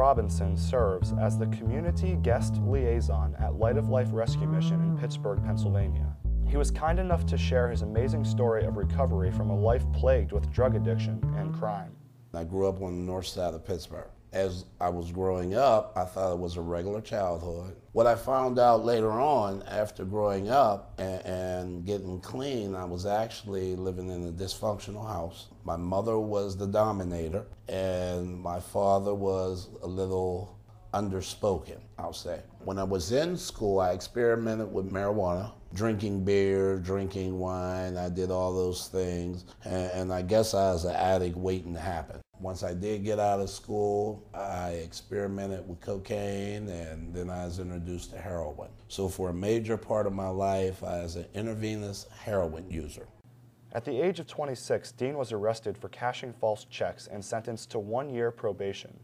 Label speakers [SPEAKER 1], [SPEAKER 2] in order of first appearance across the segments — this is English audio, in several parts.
[SPEAKER 1] Robinson serves as the Community Guest Liaison at Light of Life Rescue Mission in Pittsburgh, Pennsylvania. He was kind enough to share his amazing story of recovery from a life plagued with drug addiction and crime.
[SPEAKER 2] I grew up on the north side of Pittsburgh. As I was growing up, I thought it was a regular childhood. What I found out later on, after growing up and getting clean, I was actually living in a dysfunctional house. My mother was the dominator, and my father was a little underspoken, I'll say. When I was in school, I experimented with marijuana, drinking beer, drinking wine. I did all those things, and I guess I was an addict waiting to happen. Once I did get out of school, I experimented with cocaine, and then I was introduced to heroin. So for a major part of my life, I was an intravenous heroin user.
[SPEAKER 1] At the age of 26, Dean was arrested for cashing false checks and sentenced to 1 year probation.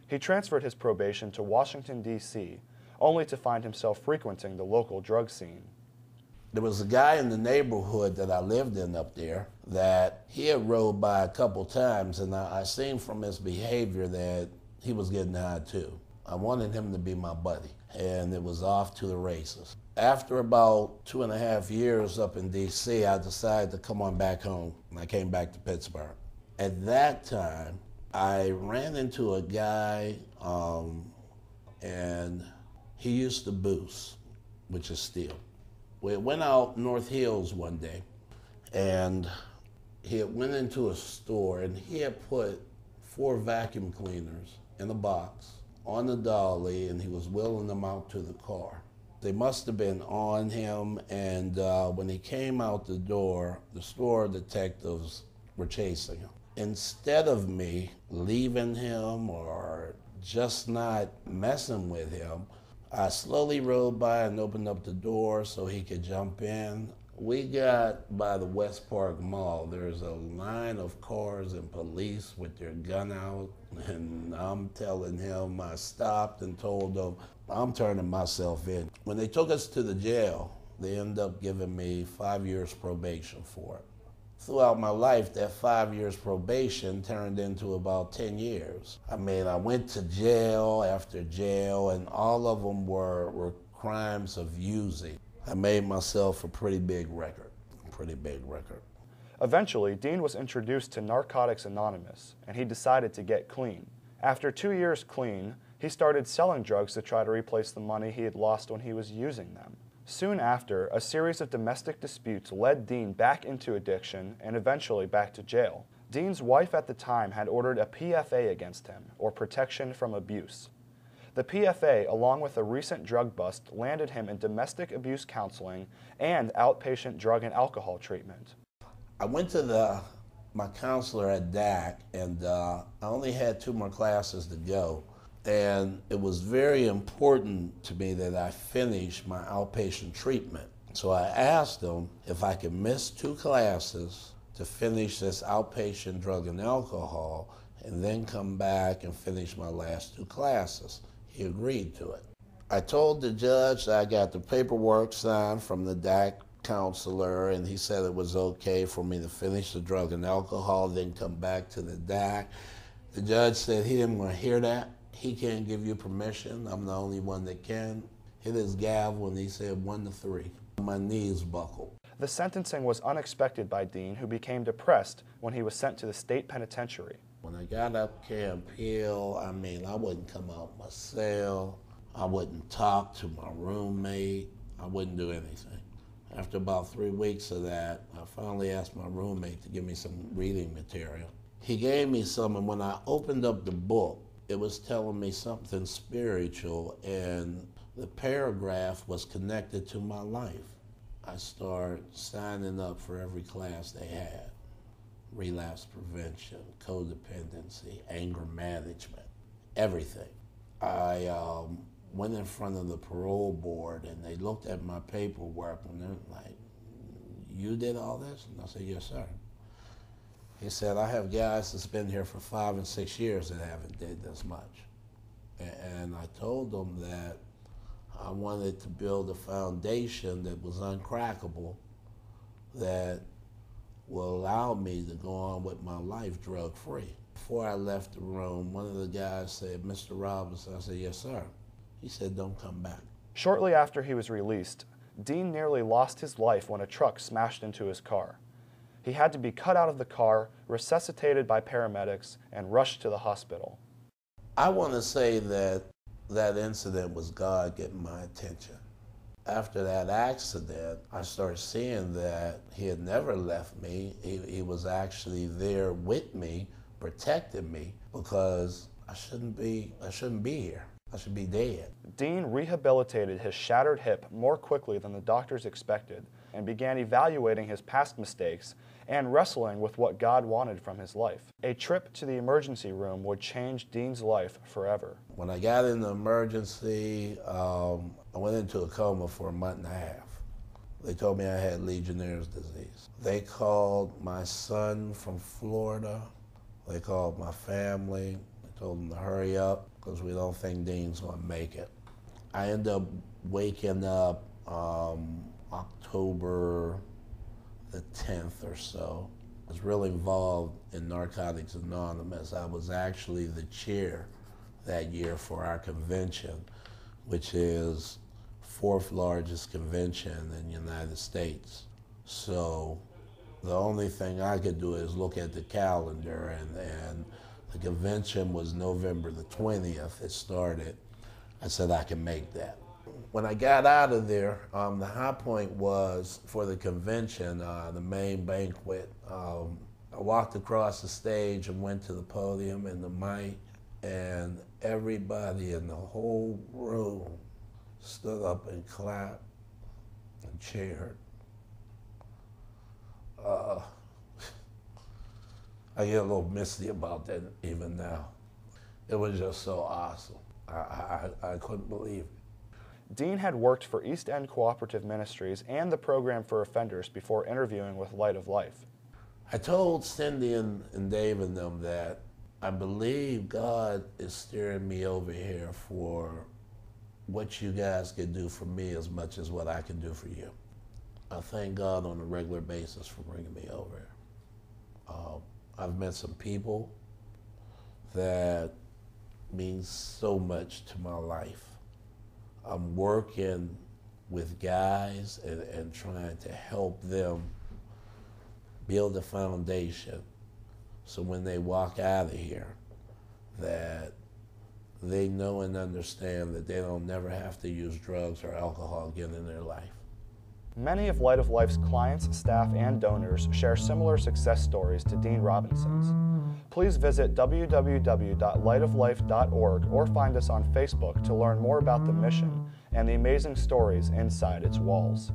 [SPEAKER 1] He transferred his probation to Washington, D.C., only to find himself frequenting the local drug scene.
[SPEAKER 2] There was a guy in the neighborhood that I lived in up there that he had rode by a couple times, and I seen from his behavior that he was getting high too. I wanted him to be my buddy, and it was off to the races. After about 2.5 years up in D.C., I decided to come on back home, and I came back to Pittsburgh. At that time, I ran into a guy, and he used to boost, which is steal. We went out North Hills one day, and he had went into a store, and he had put 4 vacuum cleaners in a box on the dolly, and he was wheeling them out to the car. They must have been on him, and when he came out the door, the store detectives were chasing him. Instead of me leaving him or just not messing with him, I slowly rode by and opened up the door so he could jump in. We got by the West Park Mall. There's a line of cars and police with their gun out, and I'm telling him, I stopped and told them, I'm turning myself in. When they took us to the jail, they ended up giving me 5 years probation for it. Throughout my life, that 5 years probation turned into about 10 years. I mean, I went to jail after jail, and all of them were crimes of using. I made myself a pretty big record.
[SPEAKER 1] Eventually, Dean was introduced to Narcotics Anonymous, and he decided to get clean. After 2 years clean, he started selling drugs to try to replace the money he had lost when he was using them. Soon after, a series of domestic disputes led Dean back into addiction and eventually back to jail. Dean's wife at the time had ordered a PFA against him, or protection from abuse. The PFA, along with a recent drug bust, landed him in domestic abuse counseling and outpatient drug and alcohol treatment.
[SPEAKER 2] I went to my counselor at DAC, and I only had 2 more classes to go. And it was very important to me that I finish my outpatient treatment. So I asked him if I could miss 2 classes to finish this outpatient drug and alcohol and then come back and finish my last 2 classes. He agreed to it. I told the judge that I got the paperwork signed from the DAC counselor, and he said it was okay for me to finish the drug and alcohol, then come back to the DAC. The judge said he didn't want to hear that. He can't give you permission. I'm the only one that can. Hit his gavel, and he said 1 to 3. My knees buckled.
[SPEAKER 1] The sentencing was unexpected by Dean, who became depressed when he was sent to the state penitentiary.
[SPEAKER 2] When I got up Camp Hill, I mean, I wouldn't come out my cell. I wouldn't talk to my roommate. I wouldn't do anything. After about 3 weeks of that, I finally asked my roommate to give me some reading material. He gave me some, and when I opened up the book, it was telling me something spiritual, and the paragraph was connected to my life. I started signing up for every class they had. Relapse prevention, codependency, anger management, everything. I went in front of the parole board, and they looked at my paperwork, and they're like, "You did all this?" And I said, "Yes, sir." He said, "I have guys that's been here for 5 and 6 years that haven't did this much." And I told them that I wanted to build a foundation that was uncrackable, that will allow me to go on with my life drug-free. Before I left the room, one of the guys said, "Mr. Robinson," I said, "Yes, sir." He said, "Don't come back."
[SPEAKER 1] Shortly after he was released, Dean nearly lost his life when a truck smashed into his car. He had to be cut out of the car, resuscitated by paramedics, and rushed to the hospital.
[SPEAKER 2] I want to say that that incident was God getting my attention. After that accident, I started seeing that he had never left me. He was actually there with me, protecting me, because I shouldn't be here. I should be dead.
[SPEAKER 1] Dean rehabilitated his shattered hip more quickly than the doctors expected and began evaluating his past mistakes and wrestling with what God wanted from his life. A trip to the emergency room would change Dean's life forever.
[SPEAKER 2] When I got in the emergency, I went into a coma for a month and a half. They told me I had Legionnaire's disease. They called my son from Florida. They called my family. They told them to hurry up because we don't think Dean's going to make it. I ended up waking up October the 10th or so. I was really involved in Narcotics Anonymous. I was actually the chair that year for our convention, which is fourth largest convention in the United States. So the only thing I could do is look at the calendar, and the convention was November the 20th. It started. I said I can make that. When I got out of there, the high point was for the convention, the main banquet. I walked across the stage and went to the podium and the mic, and everybody in the whole room stood up and clapped and cheered. I get a little misty about that even now. It was just so awesome. I couldn't believe it.
[SPEAKER 1] Dean had worked for East End Cooperative Ministries and the Program for Offenders before interviewing with Light of Life.
[SPEAKER 2] I told Cindy and Dave and them that I believe God is steering me over here for what you guys can do for me as much as what I can do for you. I thank God on a regular basis for bringing me over here. I've met some people that mean so much to my life. I'm working with guys and trying to help them build a foundation so when they walk out of here that they know and understand that they don't never have to use drugs or alcohol again in their life.
[SPEAKER 1] Many of Light of Life's clients, staff, and donors share similar success stories to Dean Robinson's. Please visit www.lightoflife.org or find us on Facebook to learn more about the mission and the amazing stories inside its walls.